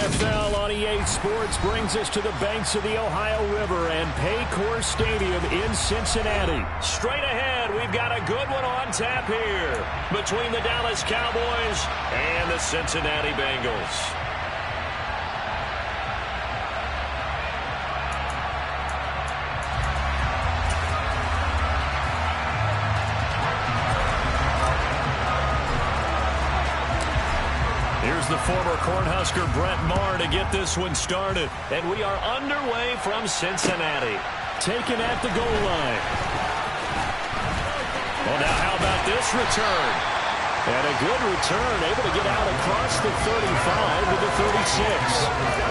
NFL on EA Sports brings us to the banks of the Ohio River and Paycor Stadium in Cincinnati. Straight ahead, we've got a good one on tap here between the Dallas Cowboys and the Cincinnati Bengals. Here's the former Cornhusker Brett Maher to get this one started. And we are underway from Cincinnati. Taken at the goal line. Well, now how about this return? And a good return, able to get out across the 35 to the 36.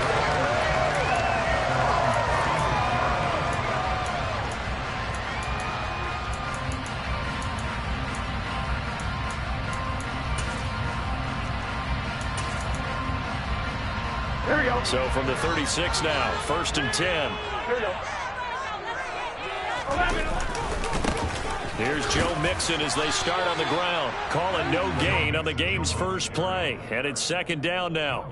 So from the 36 now, 1st and 10. Here's Joe Mixon as they start on the ground. Calling no gain on the game's first play. And it's 2nd down now.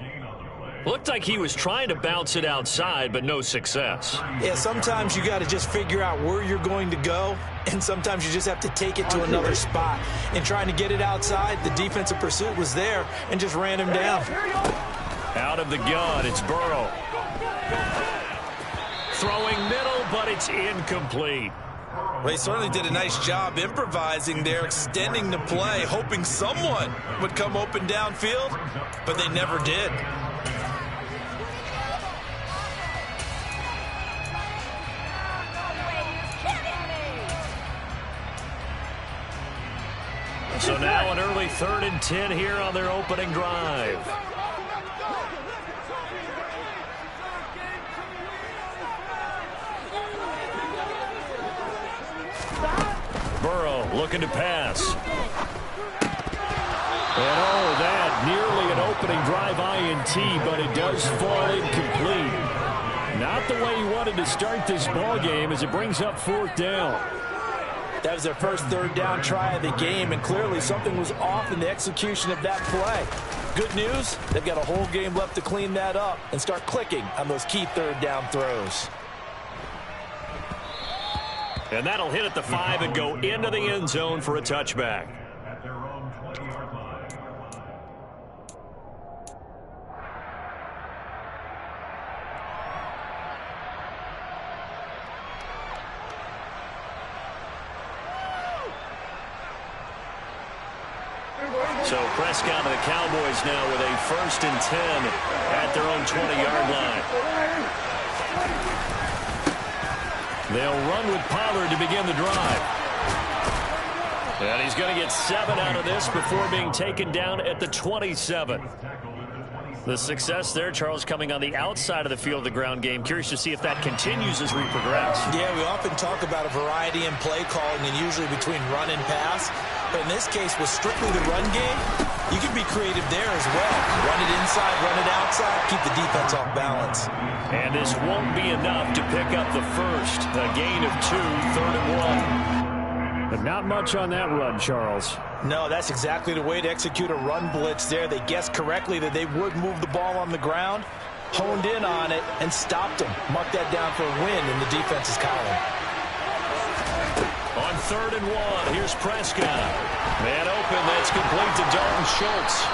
Looked like he was trying to bounce it outside, but no success. Yeah, sometimes you got to just figure out where you're going to go, and sometimes you just have to take it to another spot. In trying to get it outside, the defensive pursuit was there and just ran him down. Out of the gun, it's Burrow. Throwing middle, but it's incomplete. Well, he certainly did a nice job improvising there, extending the play, hoping someone would come open downfield, but they never did. So now an early 3rd and 10 here on their opening drive. Burrow looking to pass. And oh, that nearly an opening drive INT, but it does fall incomplete. Not the way he wanted to start this ball game as it brings up 4th down. That was their first 3rd down try of the game, and clearly something was off in the execution of that play. Good news, they've got a whole game left to clean that up and start clicking on those key 3rd down throws. And that'll hit at the 5 and go into the end zone for a touchback. So Prescott and the Cowboys now with a 1st and 10 at their own 20-yard line. They'll run with Pollard to begin the drive. And he's going to get 7 out of this before being taken down at the 27. The success there, Charles, coming on the outside of the field of the ground game. Curious to see if that continues as we progress. Yeah, we often talk about a variety in play calling and usually between run and pass. But in this case, with strictly the run game, you can be creative there as well. Run it inside, run it outside, keep the defense off balance. And this won't be enough to pick up the first. A gain of 2, 3rd and 1. But not much on that run, Charles. No, that's exactly the way to execute a run blitz there. They guessed correctly that they would move the ball on the ground, honed in on it, and stopped them. Marked that down for a win in the defense's column. On 3rd and 1, here's Prescott. Man open, that's complete to Dalton Schultz.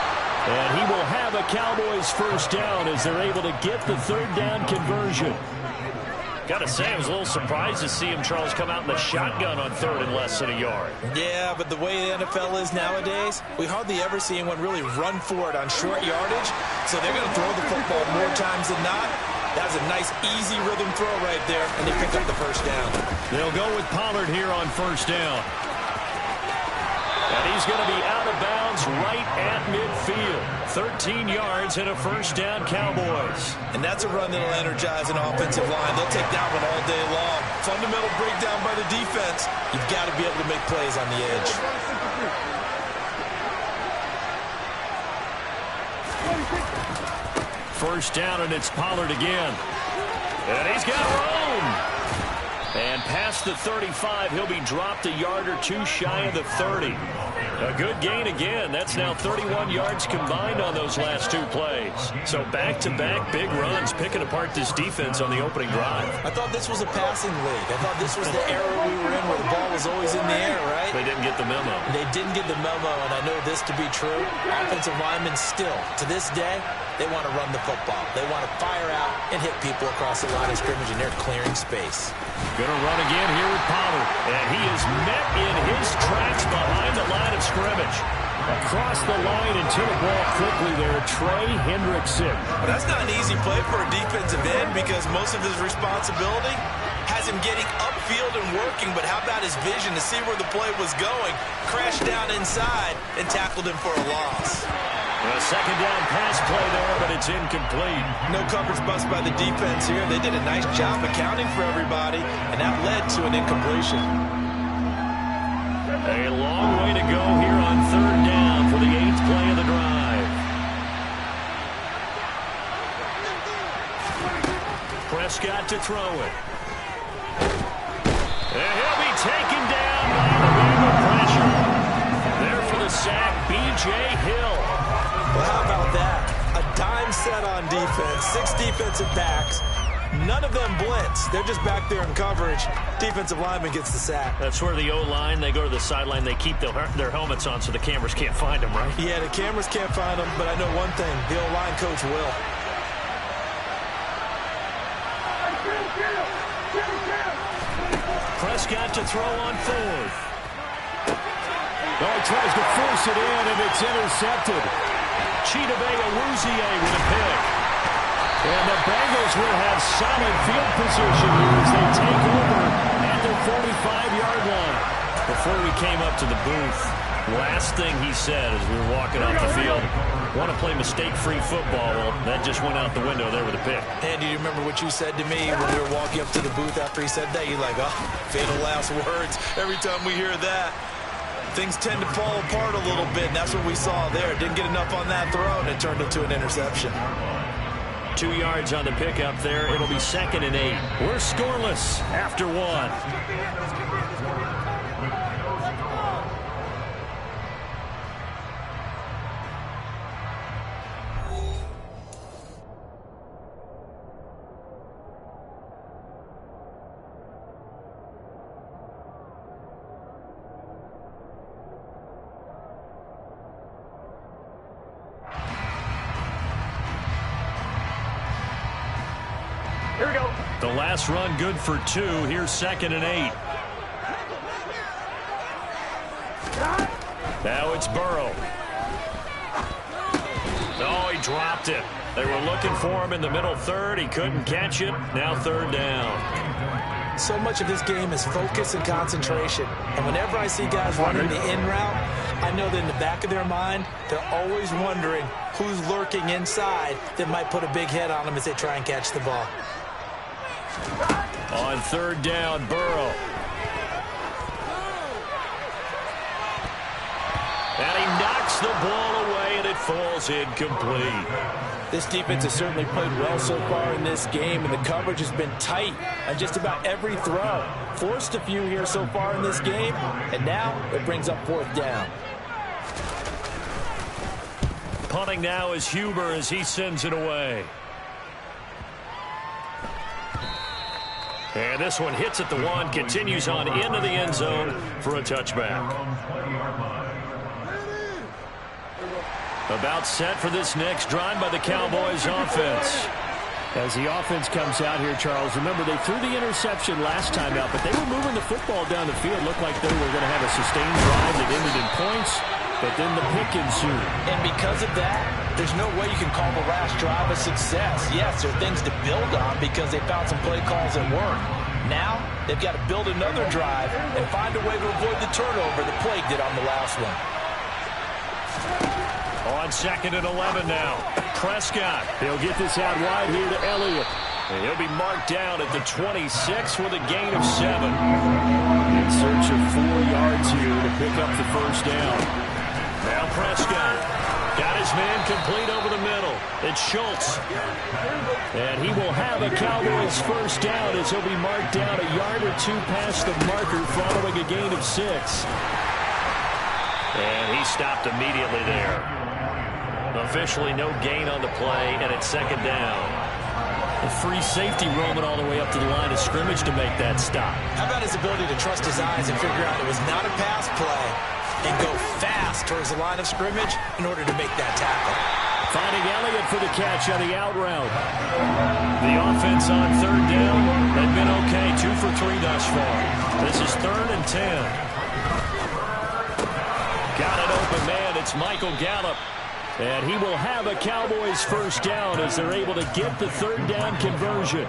And he will have a Cowboys 1st down as they're able to get the 3rd down conversion. Got to say, I was a little surprised to see him, Charles, come out in the shotgun on 3rd and less than a yard. Yeah, but the way the NFL is nowadays, we hardly ever see anyone really run for it on short yardage. So they're going to throw the football more times than not. That was a nice, easy rhythm throw right there, and they pick up the 1st down. They'll go with Pollard here on 1st down. And he's going to be out of bounds right at midfield. 13 yards and a 1st down, Cowboys. And that's a run that'll energize an offensive line. They'll take that one all day long. Fundamental breakdown by the defense. You've got to be able to make plays on the edge. First down, and it's Pollard again. And he's got room. And past the 35, he'll be dropped a yard or two shy of the 30. A good gain again. That's now 31 yards combined on those last two plays. So back-to-back big runs, picking apart this defense on the opening drive. I thought this was a passing league. I thought this was the era we were in where the ball was always in the air, right? They didn't get the memo. They didn't get the memo, and I know this to be true. Offensive linemen still, to this day, they want to run the football. They want to fire out and hit people across the line of scrimmage, and they're clearing space. Going to run again here with Pollard. And he is met in his tracks behind the line of scrimmage. Across the line into the ball quickly there, Trey Hendrickson. But that's not an easy play for a defensive end because most of his responsibility has him getting upfield and working, but how about his vision to see where the play was going, crashed down inside, and tackled him for a loss. A second down pass play there, but it's incomplete. No coverage bust by the defense here. They did a nice job accounting for everybody, and that led to an incompletion. A long way to go here on third down for the 8th play of the drive. Prescott to throw it. And he'll be taken down by the Bengal pressure. There for the sack, B.J. Hill. Well, how about that? A dime set on defense, 6 defensive backs. None of them blitz. They're just back there in coverage. Defensive lineman gets the sack. That's where the O-line, they go to the sideline, they keep their helmets on so the cameras can't find them, right? Yeah, the cameras can't find them, but I know one thing. The O-line coach will. Prescott to throw on 4th. Oh, he tries to force it in, and it's intercepted. Chidobe with a pick. And the Bengals will have solid field position here as they take over at their 45-yard line. Before we came up to the booth, last thing he said as we were walking off the field, want to play mistake-free football. Well, that just went out the window there with a pick. And do you remember what you said to me when we were walking up to the booth after he said that? You're like, oh, fatal last words. Every time we hear that, things tend to fall apart a little bit, and that's what we saw there. Didn't get enough on that throw, and it turned into an interception. 2 yards on the pickup there. It'll be 2nd and 8. We're scoreless after 1. Here we go. The last run good for 2. Here's 2nd and 8. Now it's Burrow. Oh, he dropped it. They were looking for him in the middle third. He couldn't catch it. Now 3rd down. So much of this game is focus and concentration. And whenever I see guys running the in route, I know that in the back of their mind, they're always wondering who's lurking inside that might put a big hit on them as they try and catch the ball. On 3rd down, Burrow. And he knocks the ball away, and it falls incomplete. This defense has certainly played well so far in this game, and the coverage has been tight on just about every throw. Forced a few here so far in this game, and now it brings up 4th down. Punting now is Huber as he sends it away. And this one hits at the 1, continues on into the end zone for a touchback. About set for this next drive by the Cowboys offense. As the offense comes out here, Charles, remember they threw the interception last time out, but they were moving the football down the field. Looked like they were going to have a sustained drive that ended in points, but then the pick ensued. And because of that, there's no way you can call the last drive a success. Yes, there are things to build on because they found some play calls that work. Now, they've got to build another drive and find a way to avoid the turnover that plagued it on the last one. On 2nd and 11 now. Prescott. He'll get this out wide here to Elliott. And he'll be marked down at the 26 with a gain of 7. In search of 4 yards here to pick up the 1st down. Now Prescott. Got his man complete over the middle. It's Schultz. And he will have a Cowboys first down as he'll be marked down a yard or two past the marker following a gain of 6. And he stopped immediately there. Officially no gain on the play, and it's second down. A free safety roaming all the way up to the line of scrimmage to make that stop. How about his ability to trust his eyes and figure out it was not a pass play and go fast towards the line of scrimmage in order to make that tackle. Finding Elliott for the catch on the out route. The offense on third down had been okay, 2 for 3 thus far. This is 3rd and 10. Got an open man. It's Michael Gallup. And he will have a Cowboys first down as they're able to get the third down conversion.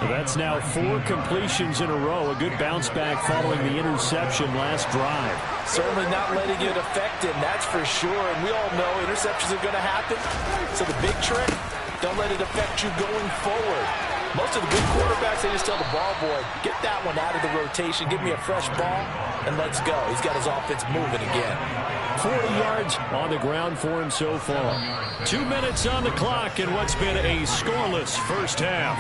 That's now 4 completions in a row. A good bounce back following the interception last drive. Certainly not letting it affect him, that's for sure. And we all know interceptions are going to happen. So the big trick, don't let it affect you going forward. Most of the good quarterbacks, they just tell the ball boy, get that one out of the rotation, give me a fresh ball, and let's go. He's got his offense moving again. 40 yards on the ground for him so far. 2 minutes on the clock in what's been a scoreless first half.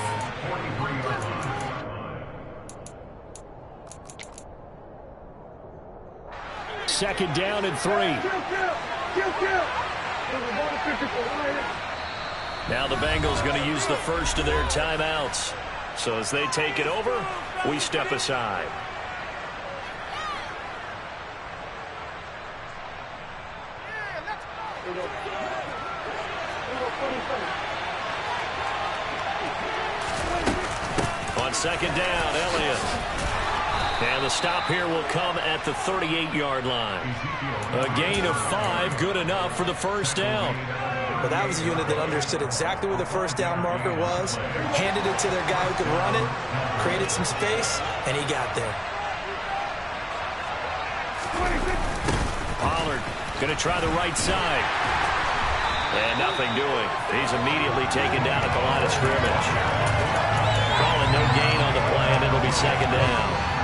Second down and 3. Now the Bengals going to use the first of their timeouts. So as they take it over, we step aside. On second down, Elliott. And the stop here will come at the 38-yard line. A gain of 5, good enough for the first down. Well, that was a unit that understood exactly where the first down marker was, handed it to their guy who could run it, created some space, and he got there. Pollard going to try the right side. And nothing doing. He's immediately taken down at the line of scrimmage. Calling no gain on the play, and it'll be second down.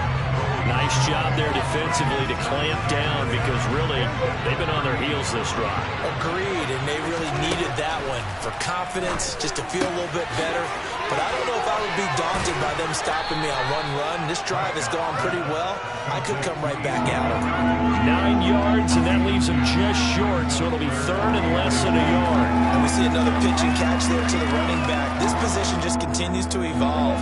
Nice job there defensively to clamp down because really they've been on their heels this drive. Agreed, and they really needed that one for confidence, just to feel a little bit better. But I don't know if I would be daunted by them stopping me on one run. This drive has gone pretty well. I could come right back at them. 9 yards, and that leaves them just short, so it'll be third and less than a yard. And we see another pitch and catch there to the running back. This position just continues to evolve.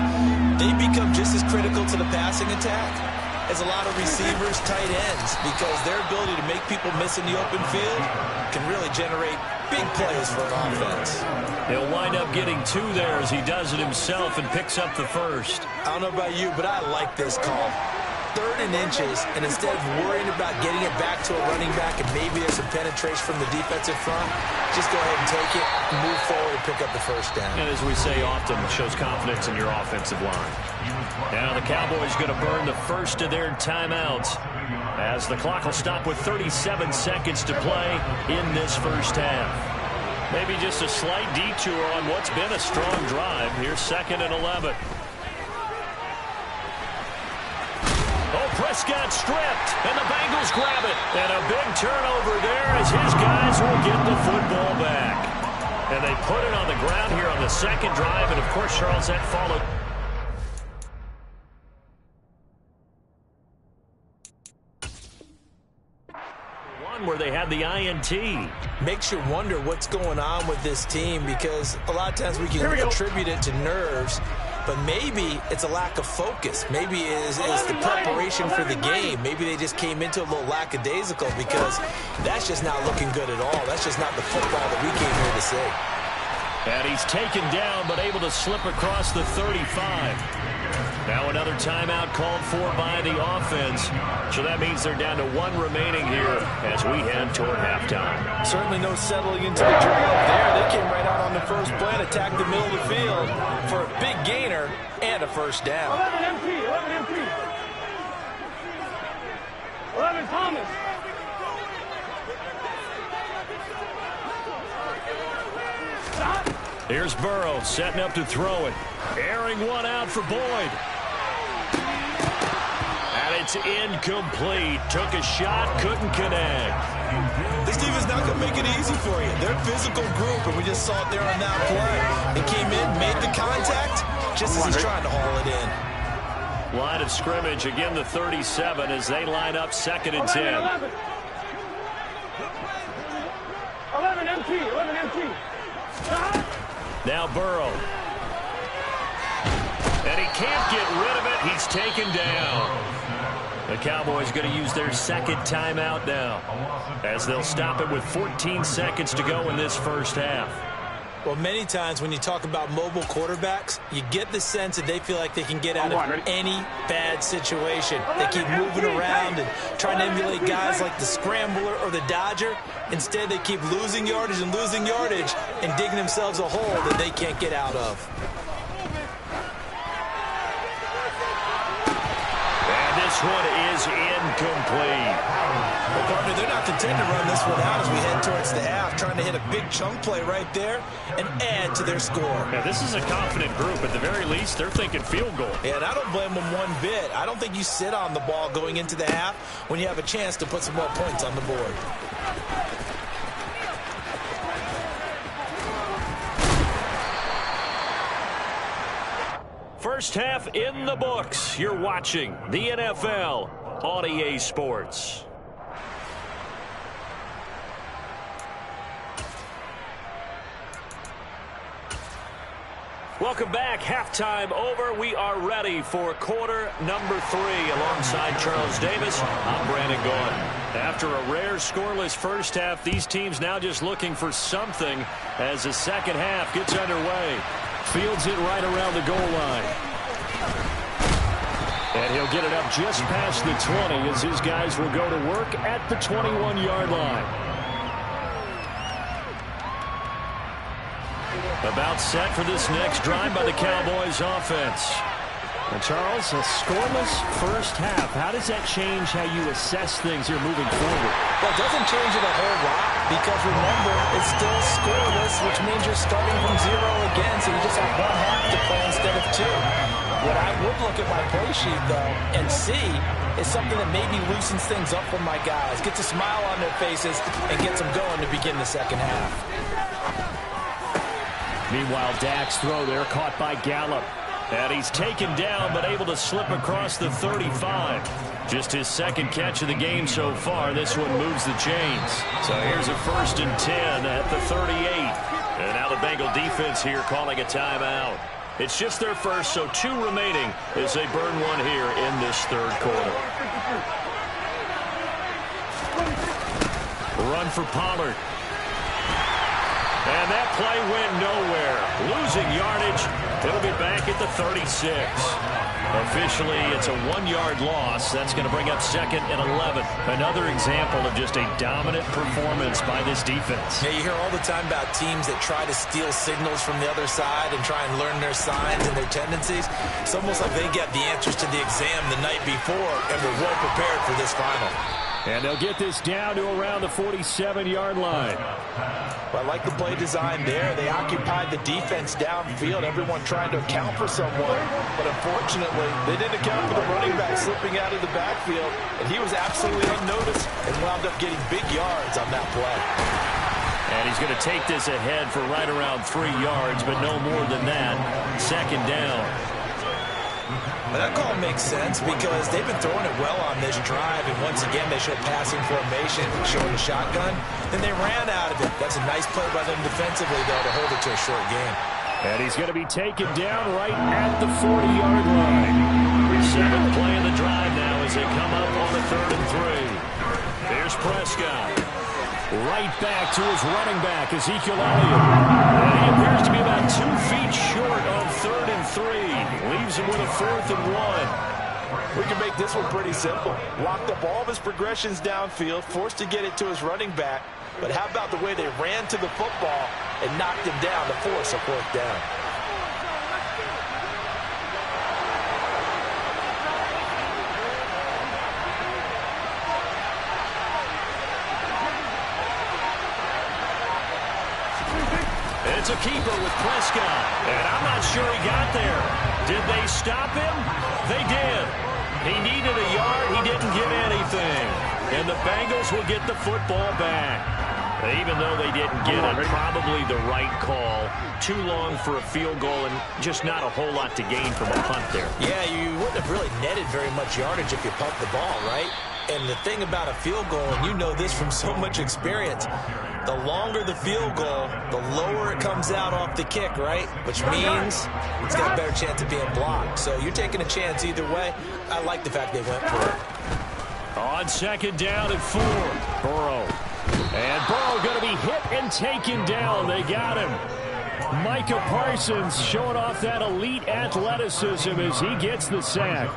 They become just as critical to the passing attack as a lot of receivers, tight ends, because their ability to make people miss in the open field can really generate big plays for an offense. He'll wind up getting 2 there as he does it himself and picks up the first. I don't know about you, but I like this call. 3rd and inches, and instead of worrying about getting it back to a running back and maybe there's some penetration from the defensive front, just go ahead and take it, move forward, and pick up the first down. And as we say often, it shows confidence in your offensive line. Now the Cowboys going to burn the first of their timeouts as the clock will stop with 37 seconds to play in this first half. Maybe just a slight detour on what's been a strong drive. Here's 2nd and 11. Oh, Prescott stripped, and the Bengals grab it. And a big turnover there as his guys will get the football back. And they put it on the ground here on the second drive, and of course, Charles, that followed. One where they had the INT. Makes you wonder what's going on with this team because a lot of times we can attribute it to nerves. But maybe it's a lack of focus. Maybe it's the preparation for the game. Maybe they just came into a little lackadaisical because that's just not looking good at all. That's just not the football that we came here to see. And he's taken down but able to slip across the 35. Now another timeout called for by the offense. So that means they're down to 1 remaining here as we head toward halftime. Certainly no settling into the drive there. They came right out on the first play and attacked the middle of the field for a big gainer and a first down. 11 MT, 11 MT. 11 Thomas. Here's Burrow setting up to throw it. Airing one out for Boyd. And it's It's incomplete. Took a shot, couldn't connect. This defense not going to make it easy for you. They're a physical group, and we just saw it there on that play. He came in, made the contact, just as he's trying to haul it in. Line of scrimmage, again the 37 as they line up 2nd and 10. 11 MT, 11 MT. Now Burrow. And he can't get rid of it. He's taken down. The Cowboys going to use their 2nd timeout now as they'll stop it with 14 seconds to go in this first half. Well, many times when you talk about mobile quarterbacks, you get the sense that they feel like they can get out of any bad situation. They keep moving around and trying to emulate guys like the Scrambler or the Dodger. Instead, they keep losing yardage and digging themselves a hole that they can't get out of. This one is incomplete. Well, partner, they're not content to run this one out as we head towards the half, trying to hit a big chunk play right there and add to their score. Yeah, this is a confident group. At the very least, they're thinking field goal. Yeah, and I don't blame them one bit. I don't think you sit on the ball going into the half when you have a chance to put some more points on the board. First half in the books. You're watching the NFL on EA Sports. Welcome back. Halftime over. We are ready for quarter number 3. Alongside Charles Davis, I'm Brandon Gordon. After a rare scoreless first half, these teams now just looking for something as the second half gets underway. Fields it right around the goal line. And he'll get it up just past the 20 as his guys will go to work at the 21-yard line. About set for this next drive by the Cowboys offense. And Charles, a scoreless first half. How does that change how you assess things here moving forward? Well, it doesn't change it a whole lot because, remember, it's still scoreless, which means you're starting from 0 again, so you just have one half to play instead of 2. What I would look at my play sheet, though, and see is something that maybe loosens things up for my guys, gets a smile on their faces, and gets them going to begin the second half. Meanwhile, Dak's throw there caught by Gallup. And he's taken down, but able to slip across the 35. Just his 2nd catch of the game so far. This one moves the chains. So here's a 1st and 10 at the 38. And now the Bengal defense here calling a timeout. It's just their first, so 2 remaining as they burn one here in this 3rd quarter. Run for Pollard. And that play went nowhere. Losing yardage. It'll be back at the 36. Officially, it's a 1-yard loss. That's going to bring up 2nd and 11. Another example of just a dominant performance by this defense. Yeah, you hear all the time about teams that try to steal signals from the other side and try and learn their signs and their tendencies. It's almost like they get the answers to the exam the night before and were well prepared for this final. And they'll get this down to around the 47-yard line. Well, I like the play design there. They occupied the defense downfield, everyone trying to account for someone. But unfortunately, they didn't account for the running back slipping out of the backfield. And he was absolutely unnoticed and wound up getting big yards on that play. And he's going to take this ahead for right around 3 yards, but no more than that. 2nd down. But that call makes sense because they've been throwing it well on this drive, and once again they showed passing formation, showing a shotgun. Then they ran out of it. That's a nice play by them defensively, though, to hold it to a short game. And he's going to be taken down right at the 40-yard line. 7th play in the drive now as they come up on the 3rd and 3. Here's Prescott. Right back to his running back, Ezekiel Elliott. And he appears to be about 2 feet short of 3rd and 3. Leaves him with a 4th and 1. We can make this one pretty simple. Locked up all of his progressions downfield, forced to get it to his running back. But how about the way they ran to the football and knocked him down to force a 4th down? It's a keeper with Prescott. And I'm not sure he got there. Did they stop him? They did. He needed a yard. He didn't get anything. And the Bengals will get the football back. Even though they didn't get it, probably the right call. Too long for a field goal and just not a whole lot to gain from a punt there. Yeah, you wouldn't have really netted very much yardage if you pumped the ball, right? And the thing about a field goal, and you know this from so much experience, the longer the field goal, the lower it comes out off the kick, right? Which means it's got a better chance of being blocked. So you're taking a chance either way. I like the fact they went for it. On second down and 4, Burrow. And Burrow going to be hit and taken down. They got him. Micah Parsons showing off that elite athleticism as he gets the sack.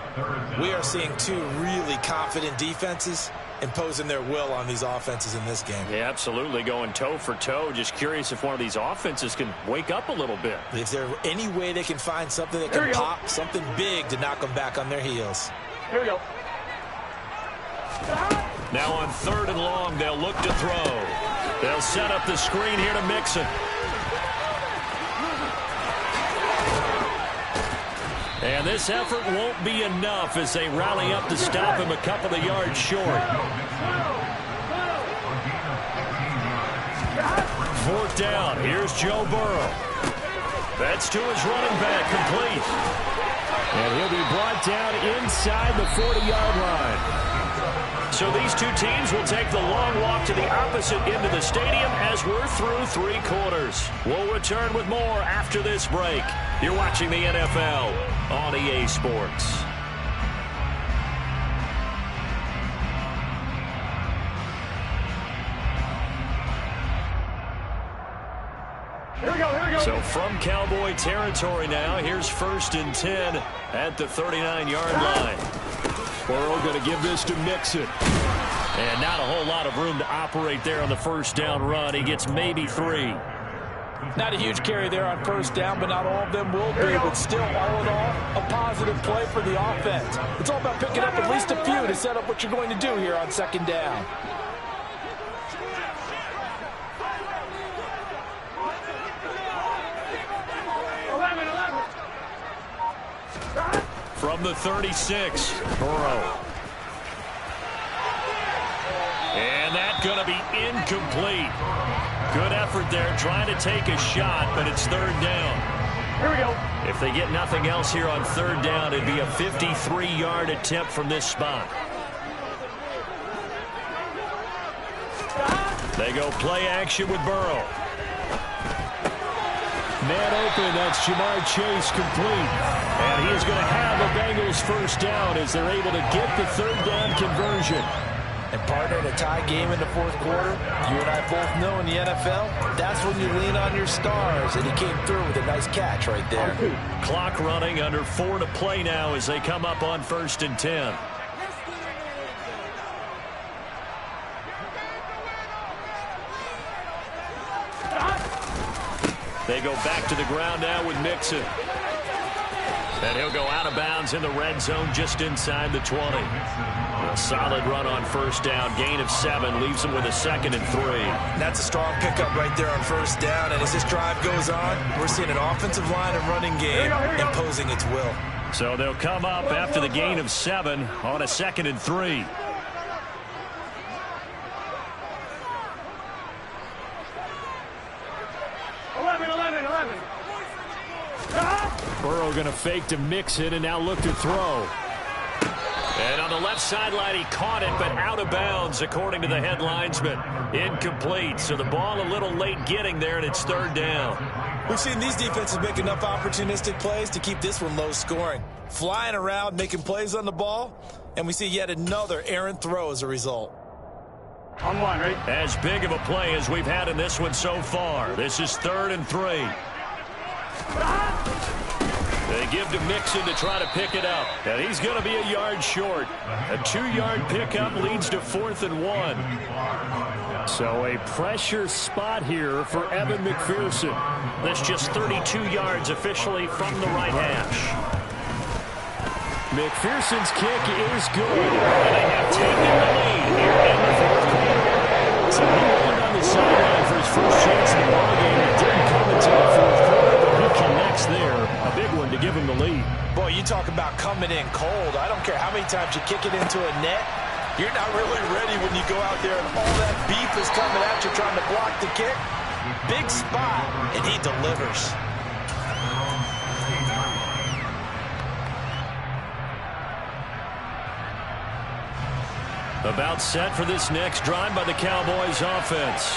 We are seeing two really confident defenses imposing their will on these offenses in this game. Yeah, absolutely, going toe for toe. Just curious if one of these offenses can wake up a little bit. Is there any way they can find something that can pop, something big to knock them back on their heels? Here we go. Now on 3rd and long, they'll look to throw. They'll set up the screen here to Mixon. And this effort won't be enough as they rally up to stop him a couple of yards short. 4th down. Here's Joe Burrow. That's to his running back, complete. And he'll be brought down inside the 40-yard line. So these two teams will take the long walk to the opposite end of the stadium as we're through 3 quarters. We'll return with more after this break. You're watching the NFL on EA Sports. Here we go. So from Cowboy territory now, here's 1st and 10 at the 39-yard line. Burrow going to give this to Mixon. And not a whole lot of room to operate there on the 1st down run. He gets maybe 3. Not a huge carry there on 1st down, but not all of them will be. But still, all in all, a positive play for the offense. It's all about picking up at least a few to set up what you're going to do here on 2nd down. From the 36, Burrow. And that's going to be incomplete. Good effort there, trying to take a shot, but it's 3rd down. Here we go. If they get nothing else here on 3rd down, it'd be a 53-yard attempt from this spot. They go play action with Burrow. Man open, that's Jamar Chase, complete. And he is going to have a Bengals 1st down as they're able to get the 3rd down conversion. And partner, in a tie game in the 4th quarter, you and I both know in the NFL, that's when you lean on your stars. And he came through with a nice catch right there. Clock running, under 4 to play now as they come up on 1st and 10. They go back to the ground now with Mixon. And he'll go out of bounds in the red zone just inside the 20. A solid run on 1st down. Gain of 7 leaves him with a 2nd and 3. That's a strong pickup right there on 1st down. And as this drive goes on, we're seeing an offensive line and running game imposing its will. So they'll come up after the gain of 7 on a 2nd and 3. Burrow going to fake to Mixon and now look to throw. And on the left sideline, he caught it, but out of bounds, according to the head linesman. Incomplete, so the ball a little late getting there, and it's 3rd down. We've seen these defenses make enough opportunistic plays to keep this one low scoring. Flying around, making plays on the ball, and we see yet another errant throw as a result. On 1, right? As big of a play as we've had in this one so far. This is 3rd and 3. They give to Mixon to try to pick it up. And he's going to be a yard short. A 2-yard pickup leads to 4th and 1. So a pressure spot here for Evan McPherson. That's just 32 yards officially from the right hash. McPherson's kick is good. And they have taken the lead here in the 4th quarter. So he won on the sideline for his first chance in the ballgame. It didn't come until the 4th quarter, but he connects there. A big one to give him the lead. Boy, you talk about coming in cold. I don't care how many times you kick it into a net. You're not really ready when you go out there and all that beef is coming at you trying to block the kick. Big spot, and he delivers. About set for this next drive by the Cowboys offense.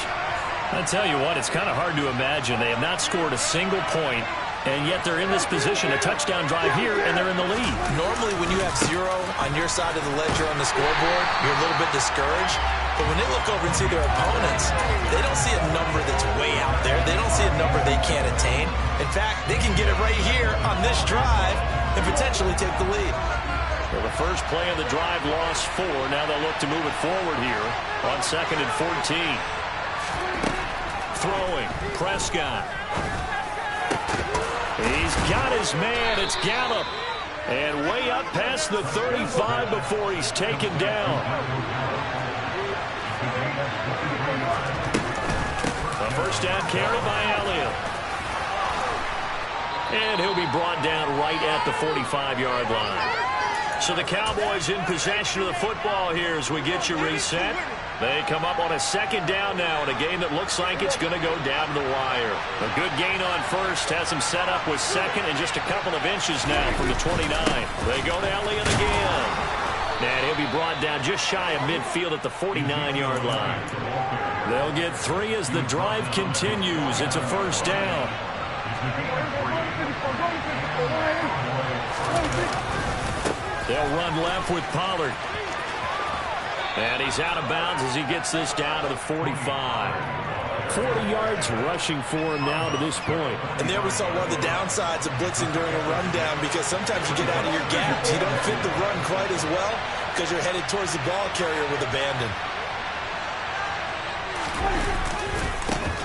I tell you what, it's kind of hard to imagine. They have not scored a single point, and yet they're in this position, a touchdown drive here, and they're in the lead. Normally, when you have 0 on your side of the ledger on the scoreboard, you're a little bit discouraged. But when they look over and see their opponents, they don't see a number that's way out there. They don't see a number they can't attain. In fact, they can get it right here on this drive and potentially take the lead. Well, the first play of the drive lost 4. Now they'll look to move it forward here on 2nd and 14. Throwing, Prescott. He's got his man. It's Gallup. And way up past the 35 before he's taken down. A first down carry by Elliott. And he'll be brought down right at the 45-yard line. So the Cowboys in possession of the football here as we get you reset. They come up on a 2nd down now in a game that looks like it's going to go down to the wire. A good gain on first has him set up with 2nd and just a couple of inches now from the 29. They go to Elliott again. And he'll be brought down just shy of midfield at the 49-yard line. They'll get 3 as the drive continues. It's a first down. They'll run left with Pollard. And he's out of bounds as he gets this down to the 45. 40 yards rushing for him now to this point. And there we saw one of the downsides of blitzing during a rundown, because sometimes you get out of your gaps. You don't fit the run quite as well because you're headed towards the ball carrier with abandon.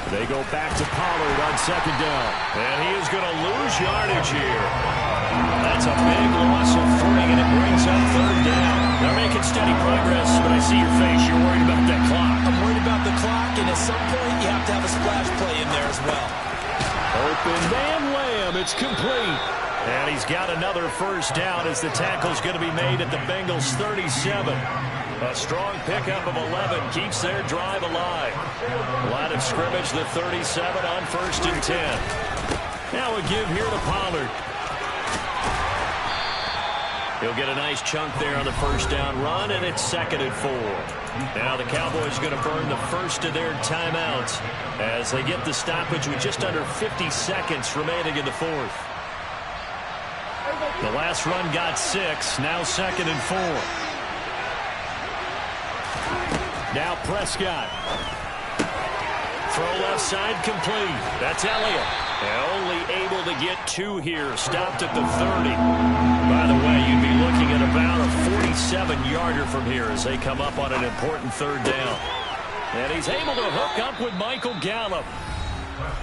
They go back to Pollard on 2nd down. And he is going to lose yardage here. That's a big loss of 3, and it brings up 3rd down. They're making steady progress, but I see your face. You're worried about that clock. I'm worried about the clock, and at some point you have to have a splash play in there as well. Open man Lamb. It's complete. And he's got another first down as the tackle's going to be made at the Bengals' 37. A strong pickup of 11 keeps their drive alive. Line of scrimmage, the 37 on 1st and 10. Now a give here to Pollard. He'll get a nice chunk there on the first down run, and it's 2nd and 4. Now the Cowboys are going to burn the first of their timeouts as they get the stoppage with just under 50 seconds remaining in the 4th. The last run got 6, now 2nd and 4. Now Prescott. Throw left side complete. That's Elliott. Only able to get 2 here. Stopped at the 30. By the way, you'd be looking at about a 47-yarder from here as they come up on an important 3rd down. And he's able to hook up with Michael Gallup.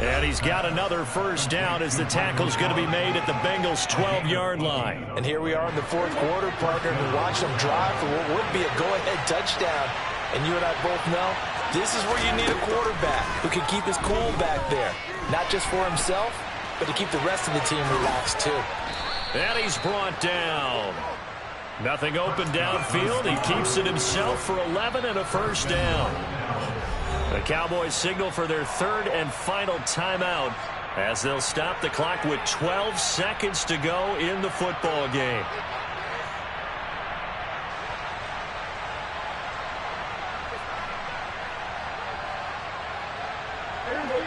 And he's got another first down as the tackle's going to be made at the Bengals' 12-yard line. And here we are in the 4th quarter, partner, and watch them drive for what would be a go-ahead touchdown. And you and I both know this is where you need a quarterback who can keep his cool back there. Not just for himself, but to keep the rest of the team relaxed too. And he's brought down. Nothing open downfield. He keeps it himself for 11 and a first down. The Cowboys signal for their 3rd and final timeout as they'll stop the clock with 12 seconds to go in the football game.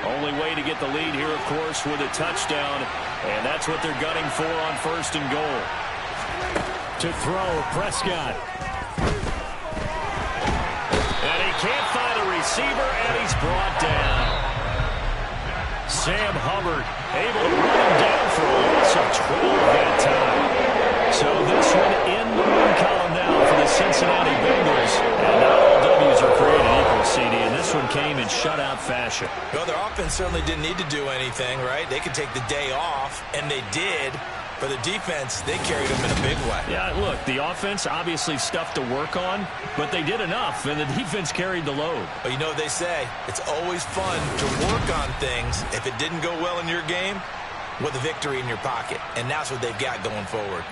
Only way to get the lead here, of course, with a touchdown, and that's what they're gunning for on 1st and goal. To throw, Prescott. And he can't find a receiver, and he's brought down. Sam Hubbard able to run him down for a loss of 12 that time. So this one in the win column now for the Cincinnati Bengals. And not all W's are created equal, CD, and this one came in shutout fashion. Well, their offense certainly didn't need to do anything, right? They could take the day off, and they did. For the defense, they carried them in a big way. Yeah, look, the offense obviously stuff to work on, but they did enough, and the defense carried the load. But you know what they say, it's always fun to work on things. If it didn't go well in your game, with a victory in your pocket, and that's what they've got going forward.